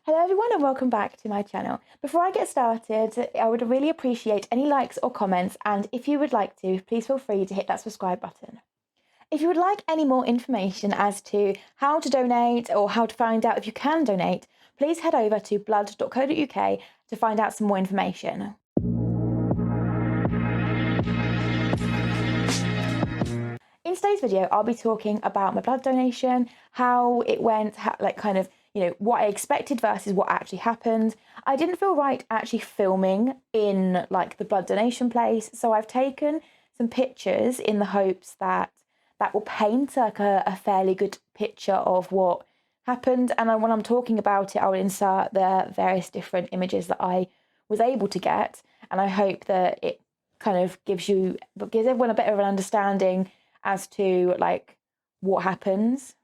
Hello everyone and welcome back to my channel. Before I get started, I would really appreciate any likes or comments, and if you would like to, please feel free to hit that subscribe button. If you would like any more information as to how to donate or how to find out if you can donate, please head over to blood.co.uk to find out some more information. In today's video, I'll be talking about my blood donation, how it went, what I expected versus what actually happened. I didn't feel right actually filming in the blood donation place, so I've taken some pictures in the hopes that will paint a fairly good picture of what happened. And when I'm talking about it, I will insert the various different images that I was able to get, and I hope that it kind of gives everyone a bit of an understanding as to what happens.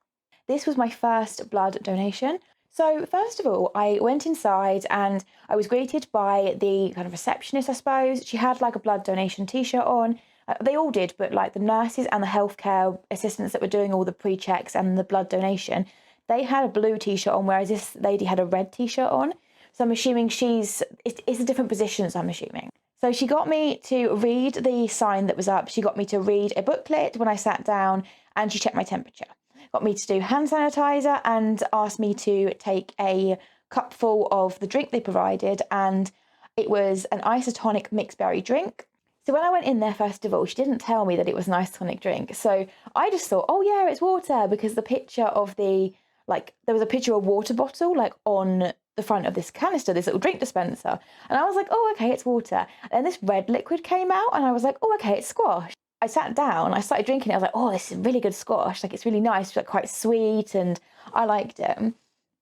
This was my first blood donation. So first of all, I went inside and I was greeted by the kind of receptionist, I suppose. She had a blood donation t-shirt on. They all did, but the nurses and the healthcare assistants that were doing all the pre-checks and the blood donation, they had a blue t-shirt on, whereas this lady had a red t-shirt on. So I'm assuming it's a different position, so I'm assuming. So she got me to read the sign that was up. She got me to read a booklet when I sat down, and she checked my temperature. Got me to do hand sanitizer and asked me to take a cupful of the drink they provided, and it was an isotonic mixed berry drink. So when I went in there, first of all, she didn't tell me that it was an isotonic drink. So I just thought, oh yeah, it's water, because the picture of there was a picture of a water bottle on the front of this canister, this little drink dispenser. And I was like, oh, okay, it's water. And then this red liquid came out and I was like, oh, okay, it's squash. I sat down, I started drinking it. I was like, oh, this is really good squash. It's really nice, quite sweet, and I liked it.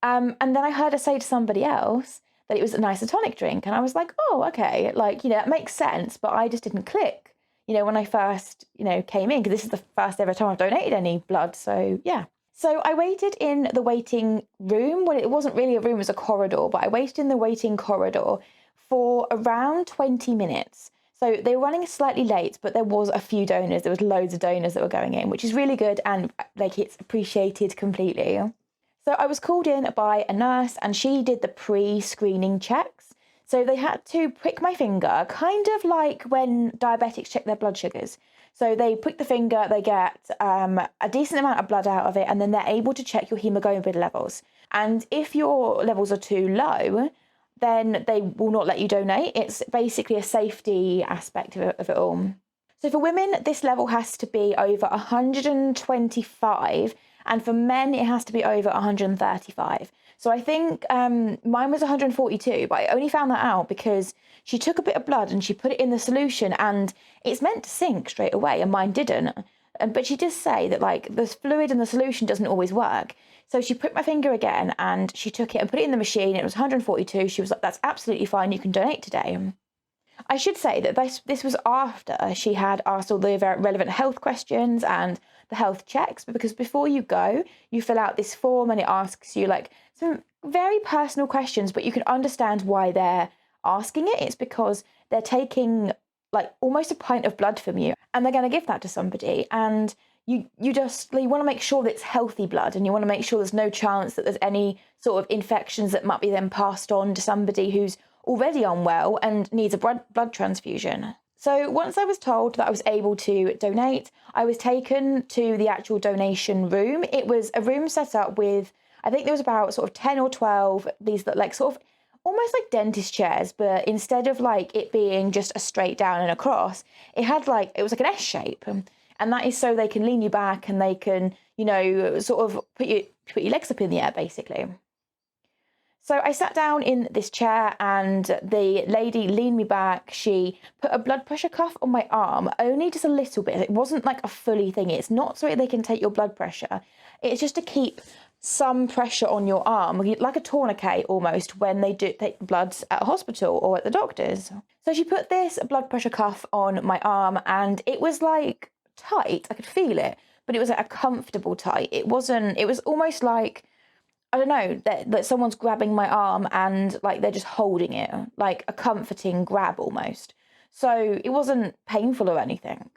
And then I heard her say to somebody else that it was an isotonic drink. And I was like, oh, okay, it makes sense. But I just didn't click, when I first, came in, because this is the first ever time I've donated any blood. So yeah. So I waited in the waiting room. Well, it wasn't really a room, it was a corridor, but I waited in the waiting corridor for around 20 minutes. So they were running slightly late, but there was a few donors. There was loads of donors that were going in, which is really good, and it's appreciated completely. So I was called in by a nurse, and she did the pre-screening checks. So they had to prick my finger, kind of like when diabetics check their blood sugars. So they prick the finger, they get a decent amount of blood out of it, and then they're able to check your hemoglobin levels. And if your levels are too low, then they will not let you donate. It's basically a safety aspect of it all. So for women, this level has to be over 125, and for men, it has to be over 135. So I think mine was 142, but I only found that out because she took a bit of blood and she put it in the solution, and it's meant to sink straight away, and mine didn't. But she does say that the fluid in the solution doesn't always work. So she pricked my finger again and she took it and put it in the machine. It was 142. She was like, that's absolutely fine. You can donate today. I should say that this was after she had asked all the relevant health questions and the health checks, because before you go, you fill out this form and it asks you some very personal questions, but you can understand why they're asking it. It's because they're taking almost a pint of blood from you, and they're going to give that to somebody, and you want to make sure that it's healthy blood, and you want to make sure there's no chance that there's any sort of infections that might be then passed on to somebody who's already unwell and needs a blood transfusion. So once I was told that I was able to donate, I was taken to the actual donation room. It was a room set up with, I think there was about sort of 10 or 12 these that sort of almost like dentist chairs, but instead of it being just a straight down and across, it had it was like an S shape. And that is so they can lean you back and they can, sort of put your legs up in the air, basically. So I sat down in this chair and the lady leaned me back. She put a blood pressure cuff on my arm, only just a little bit. It wasn't a fully thing. It's not so they can take your blood pressure. It's just to keep some pressure on your arm, like a tourniquet almost, when they do take bloods at a hospital or at the doctor's. So she put this blood pressure cuff on my arm, and it was tight. I could feel it, but it was a comfortable tight. It was almost I don't know, that someone's grabbing my arm and they're just holding it, like a comforting grab almost. So it wasn't painful or anything.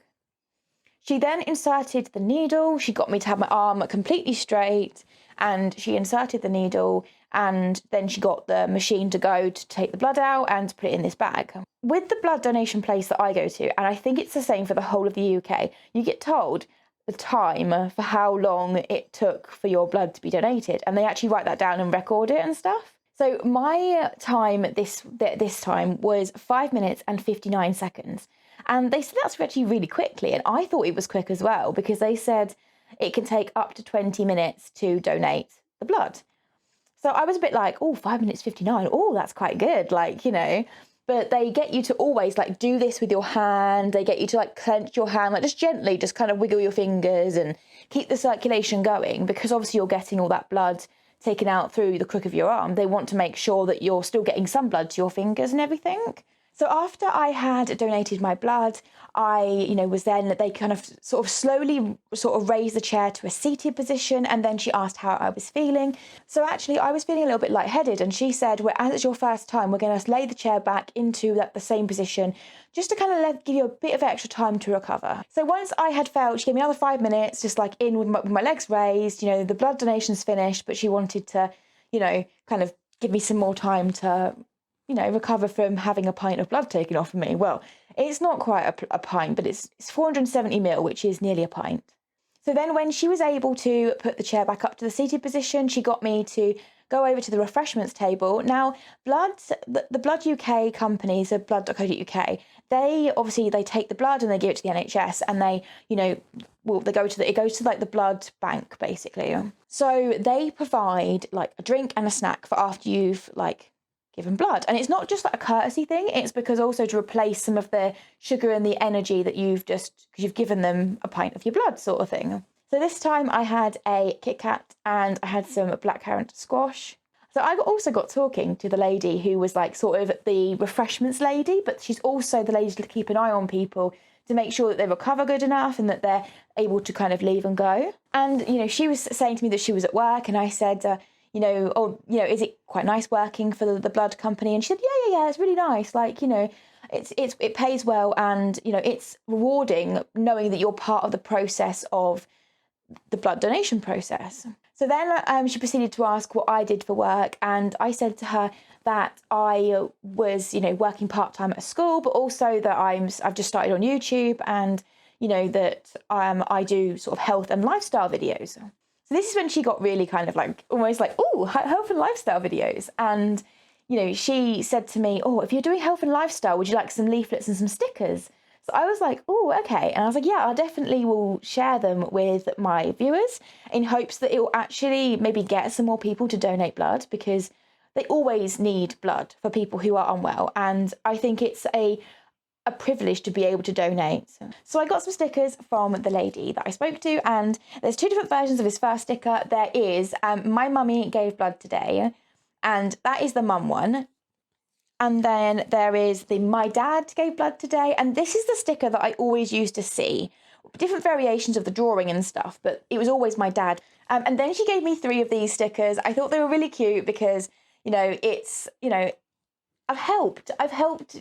She then inserted the needle. She got me to have my arm completely straight, and she inserted the needle, and then she got the machine to go to take the blood out and put it in this bag. With the blood donation place that I go to, and I think it's the same for the whole of the UK, you get told the time for how long it took for your blood to be donated, and they actually write that down and record it and stuff. So my time this time was 5 minutes and 59 seconds. And they said that's actually really quickly, and I thought it was quick as well, because they said it can take up to 20 minutes to donate the blood. So I was a bit like, oh, 5 minutes 59. Oh, that's quite good. Like, you know, but they get you to always like do this with your hand. They get you to like clench your hand, like just gently, just kind of wiggle your fingers and keep the circulation going, because obviously you're getting all that blood taken out through the crook of your arm. They want to make sure that you're still getting some blood to your fingers and everything. So after I had donated my blood, was then they kind of sort of slowly sort of raised the chair to a seated position, and then she asked how I was feeling. So actually I was feeling a little bit lightheaded, and she said, well, as it's your first time, we're going to lay the chair back into the same position just to kind of give you a bit of extra time to recover. So once I had felt, she gave me another 5 minutes, just like in with my legs raised, you know, the blood donation's finished, but she wanted to, you know, kind of give me some more time to, you know, recover from having a pint of blood taken off of me. Well, it's not quite a pint, but it's 470 ml, which is nearly a pint. So then when she was able to put the chair back up to the seated position, she got me to go over to the refreshments table. Now, the Blood UK companies, so blood.co.uk, they take the blood and they give it to the NHS, and they, you know, it goes to like the blood bank basically. So they provide like a drink and a snack for after you've like given blood, and it's not just like a courtesy thing, it's because also to replace some of the sugar and the energy that because you've given them a pint of your blood sort of thing. So this time I had a Kit Kat and I had some blackcurrant squash. So I also got talking to the lady who was like sort of the refreshments lady, but she's also the lady to keep an eye on people to make sure that they recover good enough and that they're able to kind of leave and go. And, you know, she was saying to me that she was at work, and I said, is it quite nice working for the blood company? And she said, yeah, it's really nice. Like, you know, it pays well, and, you know, it's rewarding knowing that you're part of the process of the blood donation process. So then she proceeded to ask what I did for work, and I said to her that I was, you know, working part-time at a school, but also that I've just started on YouTube, and, you know, that I do sort of health and lifestyle videos. So this is when she got really kind of like, almost like, oh, health and lifestyle videos. And, you know, she said to me, oh, if you're doing health and lifestyle, would you like some leaflets and some stickers? So I was like, oh, okay. And I was like, yeah, I definitely will share them with my viewers in hopes that it will actually maybe get some more people to donate blood, because they always need blood for people who are unwell. And I think it's a privilege to be able to donate. So I got some stickers from the lady that I spoke to, and there's two different versions of this first sticker. There is my mummy gave blood today, and that is the mum one. And then there is the my dad gave blood today, and this is the sticker that I always used to see. Different variations of the drawing and stuff, but it was always my dad. And then she gave me 3 of these stickers. I thought they were really cute because, you know, it's, you know, I've helped,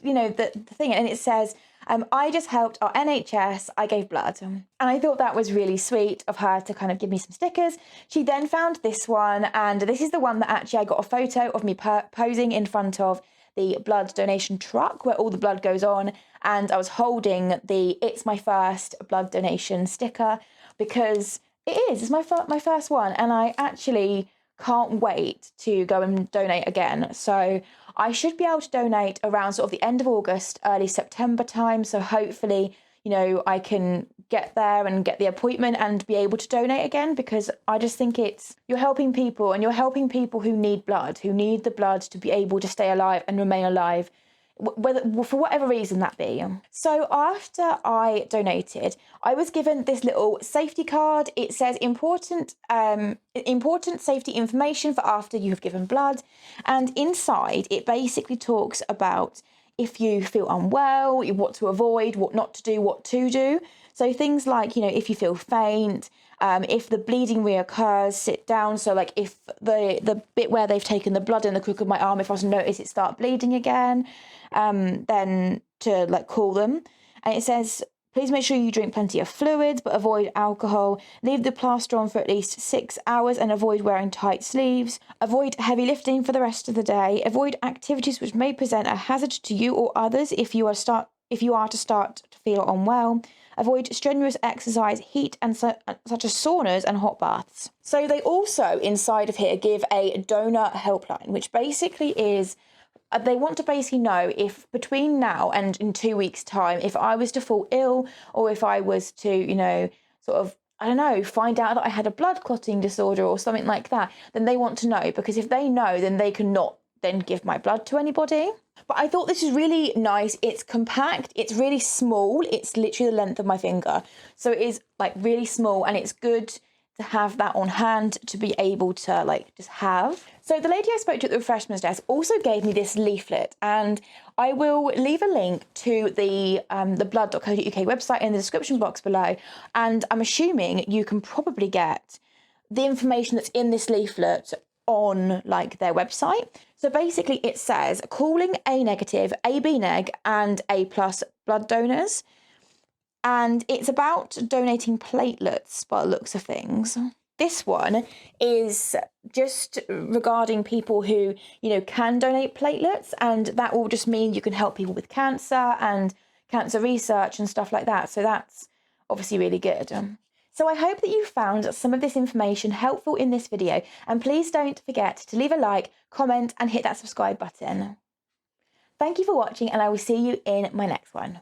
you know, the thing. And it says, I just helped our NHS, I gave blood. And I thought that was really sweet of her to kind of give me some stickers. She then found this one, and this is the one that actually I got a photo of me posing in front of the blood donation truck where all the blood goes on. And I was holding the It's My First blood donation sticker, because it's my first one. And I actually can't wait to go and donate again. So I should be able to donate around sort of the end of August, early September time. So hopefully, you know, I can get there and get the appointment and be able to donate again, because I just think you're helping people, and you're helping people who need blood, who need the blood to be able to stay alive and remain alive, whether for whatever reason that be. So after I donated, I was given this little safety card. It says important safety information for after you have given blood, and inside it basically talks about if you feel unwell, what to avoid, what not to do, what to do. So things like, you know, if you feel faint, if the bleeding reoccurs, sit down. So like if the bit where they've taken the blood in the crook of my arm, if I was to notice it start bleeding again, then to like call them. And it says Please make sure you drink plenty of fluids, but avoid alcohol. Leave the plaster on for at least 6 hours and avoid wearing tight sleeves. Avoid heavy lifting for the rest of the day. Avoid activities which may present a hazard to you or others if you are to start to feel unwell. Avoid strenuous exercise, heat, and such as saunas and hot baths. So they also, inside of here, give a donor helpline, which basically is, they want to basically know if between now and in 2 weeks' time, if I was to fall ill or if I was to, sort of, I don't know, find out that I had a blood clotting disorder or something like that, then they want to know, because if they know, then they cannot then give my blood to anybody. But I thought this is really nice. It's compact, it's really small, it's literally the length of my finger. So it is like really small, and it's good to have that on hand to be able to like just have. So the lady I spoke to at the refreshments desk also gave me this leaflet, and I will leave a link to the blood.co.uk website in the description box below, and I'm assuming you can probably get the information that's in this leaflet on like their website. So basically it says calling A negative, AB neg and A plus blood donors. And it's about donating platelets by the looks of things. This one is just regarding people who, can donate platelets, and that will just mean you can help people with cancer and cancer research and stuff like that. So that's obviously really good. So I hope that you found some of this information helpful in this video, and please don't forget to leave a like, comment, and hit that subscribe button. Thank you for watching, and I will see you in my next one.